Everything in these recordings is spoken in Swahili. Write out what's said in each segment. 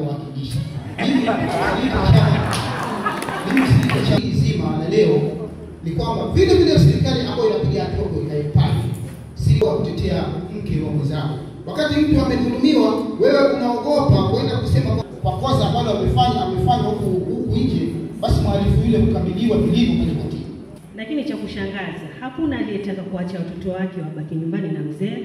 kuwakilisha. Mimi zima na leo ni kwamba vile vile serikali ambayo inapiga hatua inaipata si wa kutetea mke wa mwenzako. Wakati mtu amedhulumiwa, wewe unaogopa kwenda kusema kwa kosa ambalo amefanya huku nje, basi mhalifu yule mkabiliwa vilivyo kwenye koti. Lakini cha kushangaza, hakuna aliyetaka kuacha watoto wake wabaki nyumbani na mzee.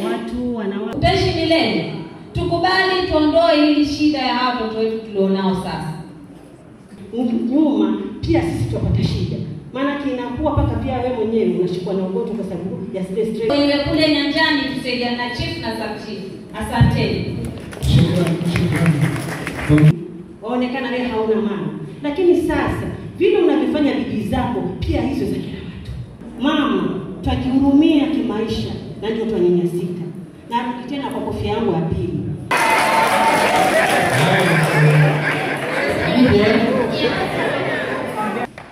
Watu utaishi milele. Tukubali tuondoe hili shida ya hapo watoto wetu tulionao sasa. Nyuma pia sisi tupata shida. Maana kinakuwa paka pia wewe mwenyewe unashikwa na ugonjwa kwa sababu ya stress. Wewe kule nyanjani tusaidiane na chief na sub chief. Asante. Waonekana wewe hauna maana. Lakini sasa vile unavyofanya bidii zako pia hizo za kila watu. Mama, tukihurumia kimaisha na ndio tunanyanyasika. Na tena kwa kofia yangu ya pili.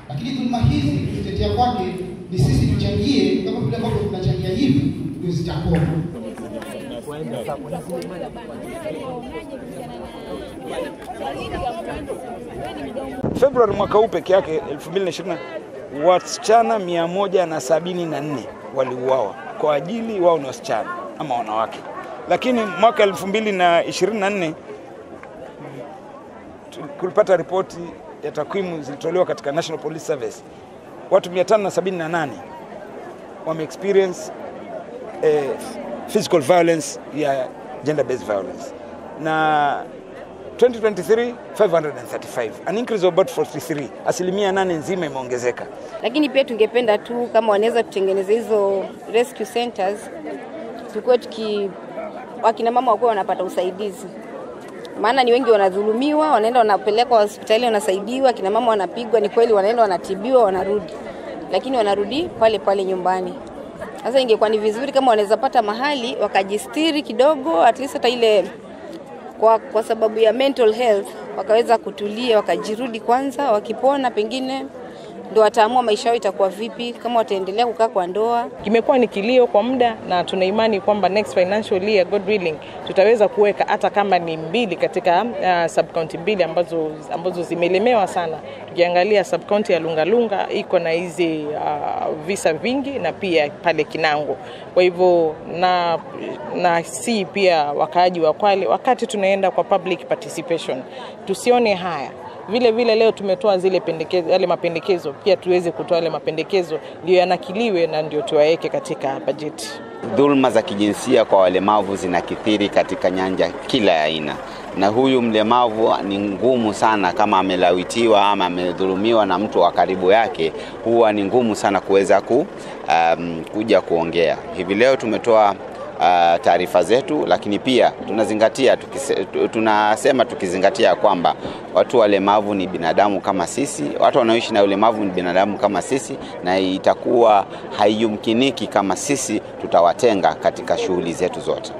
Lakini dhulma hizi kutetea kwake ni sisi tuchangie, kama vile ambavyo tunachangia hivi ndio zitakoma. Februari mwaka huu peke yake 2020 wasichana 174 waliuawa kwa ajili wao ni wasichana ama wanawake. Lakini mwaka 2024 kulipata ripoti ya takwimu zilitolewa katika National Police Service. Watu 578 wame experience physical violence ya gender based violence. Na 2023 535, an increase of about 43. Asilimia 8 nzima imeongezeka. Lakini pia tungependa tu kama wanaweza kutengeneza hizo rescue centers, tukue wakina mama wako wanapata usaidizi. Maana ni wengi wanadhulumiwa, wanaenda wanapelekwa hospitali wanasaidiwa, kina mama wanapigwa, ni kweli wanaenda wanatibiwa wanarudi. Lakini wanarudi pale pale nyumbani. Sasa ingekuwa ni vizuri kama wanaweza pata mahali wakajistiri kidogo, at least hata ile kwa sababu ya mental health wakaweza kutulia, wakajirudi kwanza, wakipona pengine ndio wataamua maisha yao itakuwa vipi, kama wataendelea kukaa kwa ndoa. Kimekuwa ni kilio kwa muda na tuna imani kwamba next financial year, God willing, tutaweza kuweka hata kama ni 2 katika sub-county 2 ambazo zimelemewa sana. Tukiangalia sub-county ya Lungalunga iko na hizi visa vingi na pia pale Kinango. Kwa hivyo na si pia wakaaji wa Kwale, wakati tunaenda kwa public participation tusione haya. Vile vile leo tumetoa zile pendekezo, yale mapendekezo, pia tuweze kutoa yale mapendekezo ndio yanakiliwe na ndio tuwaweke katika bajeti. Dhulma za kijinsia kwa walemavu zinakithiri katika nyanja kila aina. Na huyu mlemavu ni ngumu sana kama amelawitiwa ama amedhulumiwa na mtu wa karibu yake, huwa ni ngumu sana kuweza kuja kuongea. Hivi leo tumetoa taarifa zetu, lakini pia tunasema tukizingatia kwamba watu walemavu ni binadamu kama sisi, watu wanaoishi na ulemavu ni binadamu kama sisi, na itakuwa haiyumkiniki kama sisi tutawatenga katika shughuli zetu zote.